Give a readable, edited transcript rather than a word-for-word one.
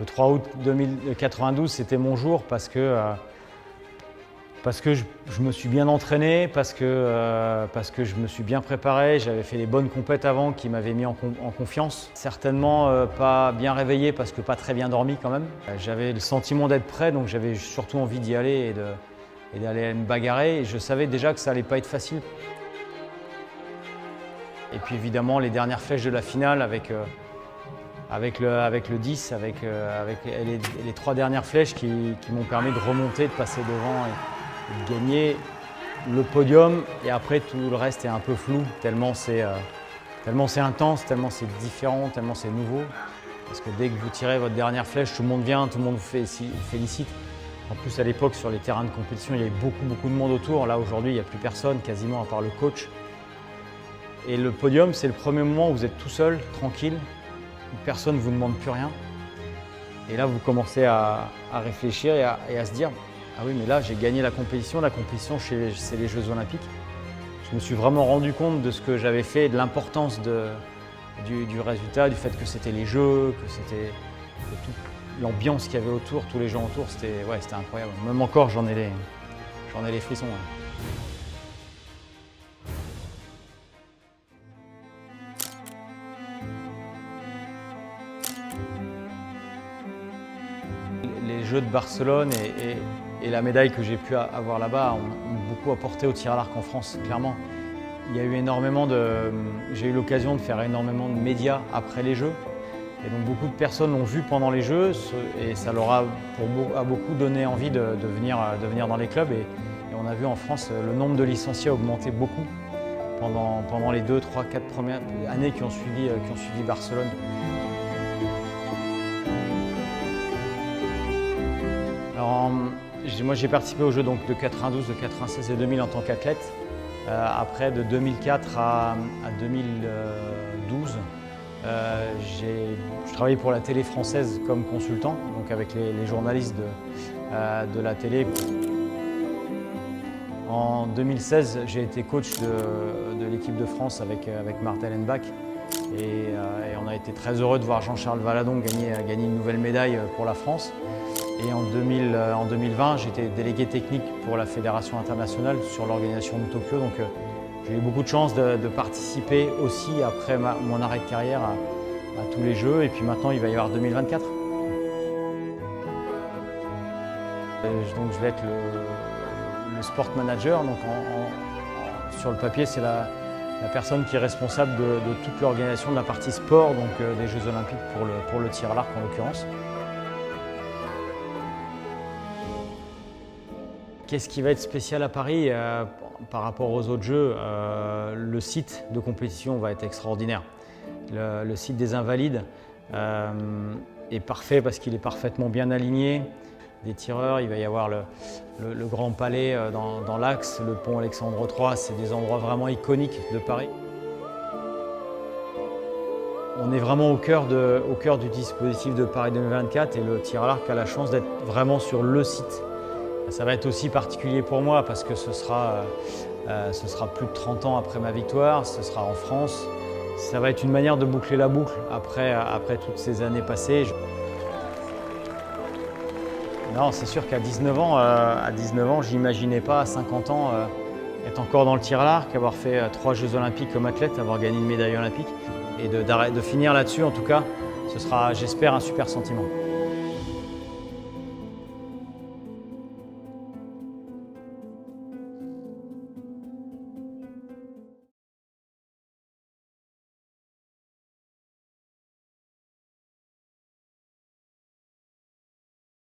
Le 3 août 92, c'était mon jour parce que je me suis bien entraîné, parce que je me suis bien préparé, j'avais fait les bonnes compètes avant qui m'avaient mis en confiance. Certainement pas bien réveillé parce que pas très bien dormi quand même. J'avais le sentiment d'être prêt, donc j'avais surtout envie d'y aller et d'aller me bagarrer. Et je savais déjà que ça allait pas être facile. Et puis évidemment les dernières flèches de la finale avec le 10, avec les 3 dernières flèches qui m'ont permis de remonter, de passer devant et de gagner le podium. Et après tout le reste est un peu flou, tellement c'est intense, tellement c'est différent, tellement c'est nouveau. Parce que dès que vous tirez votre dernière flèche, tout le monde vient, tout le monde vous félicite. En plus à l'époque sur les terrains de compétition, il y avait beaucoup de monde autour. Là aujourd'hui il n'y a plus personne quasiment à part le coach. Et le podium, c'est le premier moment où vous êtes tout seul, tranquille, où personne ne vous demande plus rien. Et là, vous commencez à réfléchir et à se dire « Ah oui, mais là, j'ai gagné la compétition c'est les Jeux Olympiques ». Je me suis vraiment rendu compte de ce que j'avais fait, de l'importance du résultat, du fait que c'était les Jeux, que c'était toute l'ambiance qu'il y avait autour, tous les gens autour, c'était incroyable. Même encore, j'en ai les frissons. Ouais. Les Jeux de Barcelone et la médaille que j'ai pu avoir là-bas ont beaucoup apporté au tir à l'arc en France, clairement. Il y a eu j'ai eu l'occasion de faire énormément de médias après les Jeux. Et donc beaucoup de personnes l'ont vu pendant les Jeux et ça leur a beaucoup donné envie de venir dans les clubs. Et on a vu en France le nombre de licenciés augmenter beaucoup pendant les 2, 3, 4 premières années qui ont suivi Barcelone. Alors, moi j'ai participé aux Jeux donc, de 92, de 96 et 2000 en tant qu'athlète. Après de 2004 à 2012, je travaillais pour la télé française comme consultant, donc avec les journalistes de la télé. En 2016, j'ai été coach de l'équipe de France avec Marthe Ellenbach. Et on a été très heureux de voir Jean-Charles Valadon gagner une nouvelle médaille pour la France. Et en 2020, j'étais délégué technique pour la Fédération internationale sur l'organisation de Tokyo. Donc j'ai eu beaucoup de chance de participer aussi après mon arrêt de carrière à tous les Jeux. Et puis maintenant, il va y avoir 2024. Donc je vais être le sport manager. Donc sur le papier, c'est la personne qui est responsable de toute l'organisation de la partie sport, donc des Jeux Olympiques pour le tir à l'arc en l'occurrence. Qu'est-ce qui va être spécial à Paris par rapport aux autres Jeux? Le site de compétition va être extraordinaire. Le site des Invalides est parfait parce qu'il est parfaitement bien aligné. Des tireurs, il va y avoir le Grand Palais dans l'axe, le pont Alexandre III, c'est des endroits vraiment iconiques de Paris. On est vraiment au cœur du dispositif de Paris 2024 et le tir à l'arc a la chance d'être vraiment sur le site. Ça va être aussi particulier pour moi parce que ce sera plus de 30 ans après ma victoire, ce sera en France. Ça va être une manière de boucler la boucle après toutes ces années passées. Non, c'est sûr qu'à 19 ans, je n'imaginais pas à 50 ans être encore dans le tir à l'arc, avoir fait 3 Jeux Olympiques comme athlète, avoir gagné une médaille olympique. Et de finir là-dessus, en tout cas, ce sera, j'espère, un super sentiment.